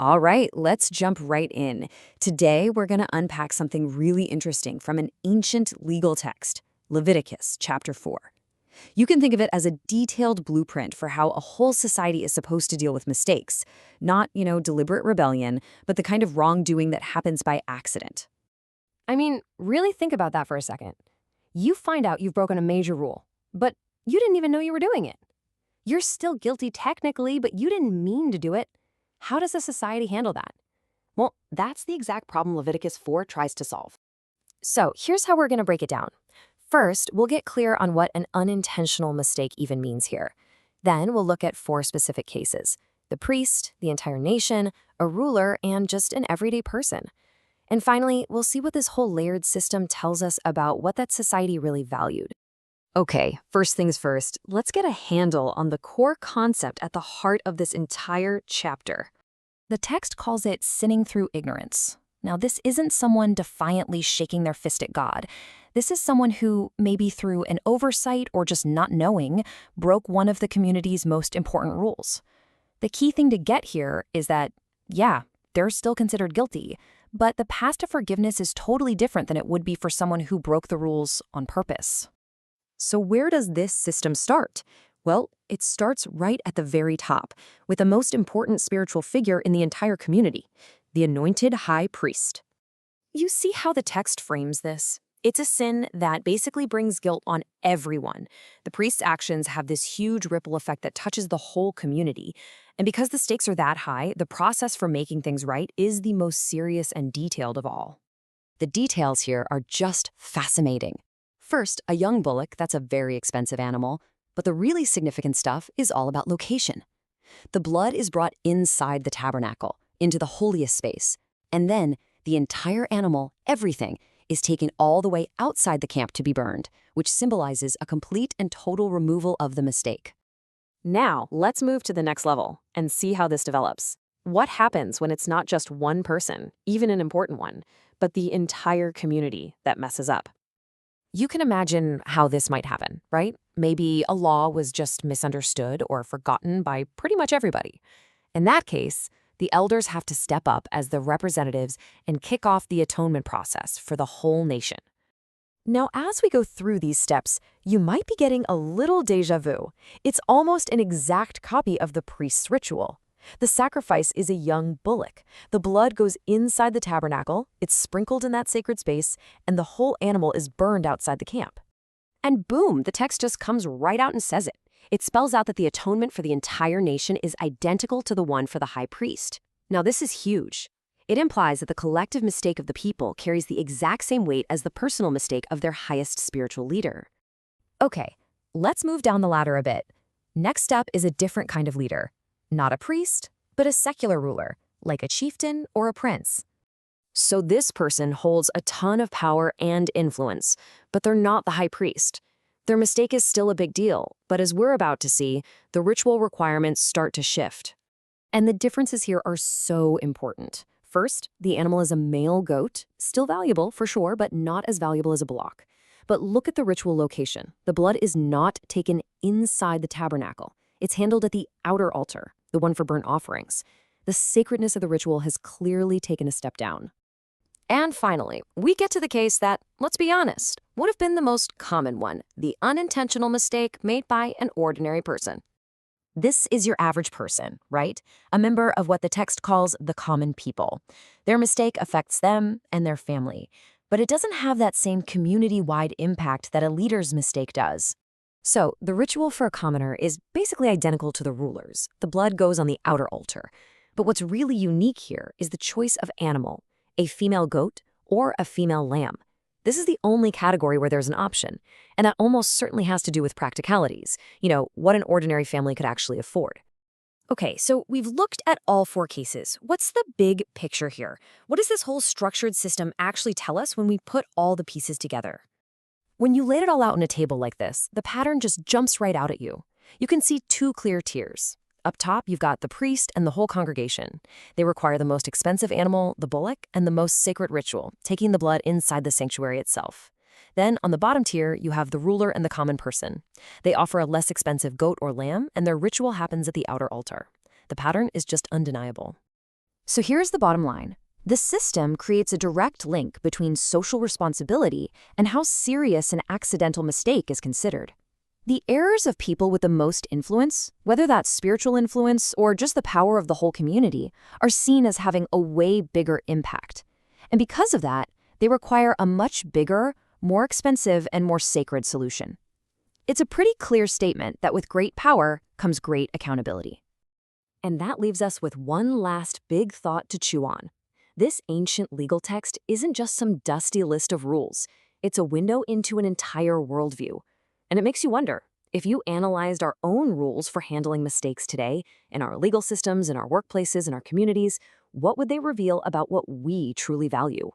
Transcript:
All right, let's jump right in. Today, we're going to unpack something really interesting from an ancient legal text, Leviticus chapter 4. You can think of it as a detailed blueprint for how a whole society is supposed to deal with mistakes. Not, deliberate rebellion, but the kind of wrongdoing that happens by accident. I mean, really think about that for a second. You find out you've broken a major rule, but you didn't even know you were doing it. You're still guilty technically, but you didn't mean to do it. How does a society handle that? Well, that's the exact problem Leviticus 4 tries to solve. So here's how we're going to break it down. First, we'll get clear on what an unintentional mistake even means here. Then we'll look at 4 specific cases: the priest, the entire nation, a ruler, and just an everyday person. And finally, we'll see what this whole layered system tells us about what that society really valued. Okay, first things first, let's get a handle on the core concept at the heart of this entire chapter. The text calls it sinning through ignorance. Now, this isn't someone defiantly shaking their fist at God. This is someone who, maybe through an oversight or just not knowing, broke one of the community's most important rules. The key thing to get here is that, yeah, they're still considered guilty, but the path to forgiveness is totally different than it would be for someone who broke the rules on purpose. So where does this system start? Well, it starts right at the very top, with the most important spiritual figure in the entire community, the anointed high priest. You see how the text frames this? It's a sin that basically brings guilt on everyone. The priest's actions have this huge ripple effect that touches the whole community. And because the stakes are that high, the process for making things right is the most serious and detailed of all. The details here are just fascinating. First, a young bullock, that's a very expensive animal, but the really significant stuff is all about location. The blood is brought inside the tabernacle, into the holiest space, and then the entire animal, everything, is taken all the way outside the camp to be burned, which symbolizes a complete and total removal of the mistake. Now, let's move to the next level and see how this develops. What happens when it's not just one person, even an important one, but the entire community that messes up? You can imagine how this might happen, right? Maybe a law was just misunderstood or forgotten by pretty much everybody. In that case, the elders have to step up as the representatives and kick off the atonement process for the whole nation. Now, as we go through these steps, you might be getting a little déjà vu. It's almost an exact copy of the priest's ritual. The sacrifice is a young bullock. The blood goes inside the tabernacle, it's sprinkled in that sacred space, and the whole animal is burned outside the camp. And boom, the text just comes right out and says it. It spells out that the atonement for the entire nation is identical to the one for the high priest. Now, this is huge. It implies that the collective mistake of the people carries the exact same weight as the personal mistake of their highest spiritual leader. Okay, let's move down the ladder a bit. Next up is a different kind of leader. Not a priest, but a secular ruler, like a chieftain or a prince. So this person holds a ton of power and influence, but they're not the high priest. Their mistake is still a big deal, but as we're about to see, the ritual requirements start to shift. And the differences here are so important. First, the animal is a male goat, still valuable for sure, but not as valuable as a bullock. But look at the ritual location. The blood is not taken inside the tabernacle. It's handled at the outer altar, the one for burnt offerings. The sacredness of the ritual has clearly taken a step down. And finally, we get to the case that, let's be honest, would have been the most common one, the unintentional mistake made by an ordinary person. This is your average person, right? A member of what the text calls the common people. Their mistake affects them and their family, but it doesn't have that same community-wide impact that a leader's mistake does. So, the ritual for a commoner is basically identical to the ruler's. The blood goes on the outer altar. But what's really unique here is the choice of animal, a female goat or a female lamb. This is the only category where there's an option, and that almost certainly has to do with practicalities, what an ordinary family could actually afford. Okay, so we've looked at all 4 cases. What's the big picture here? What does this whole structured system actually tell us when we put all the pieces together? When you laid it all out on a table like this, the pattern just jumps right out at you. You can see 2 clear tiers. Up top, you've got the priest and the whole congregation. They require the most expensive animal, the bullock, and the most sacred ritual, taking the blood inside the sanctuary itself. Then, on the bottom tier, you have the ruler and the common person. They offer a less expensive goat or lamb, and their ritual happens at the outer altar. The pattern is just undeniable. So here's the bottom line. The system creates a direct link between social responsibility and how serious an accidental mistake is considered. The errors of people with the most influence, whether that's spiritual influence or just the power of the whole community, are seen as having a way bigger impact. And because of that, they require a much bigger, more expensive, and more sacred solution. It's a pretty clear statement that with great power comes great accountability. And that leaves us with one last big thought to chew on. This ancient legal text isn't just some dusty list of rules. It's a window into an entire worldview. And it makes you wonder, if you analyzed our own rules for handling mistakes today, in our legal systems, in our workplaces, in our communities, what would they reveal about what we truly value?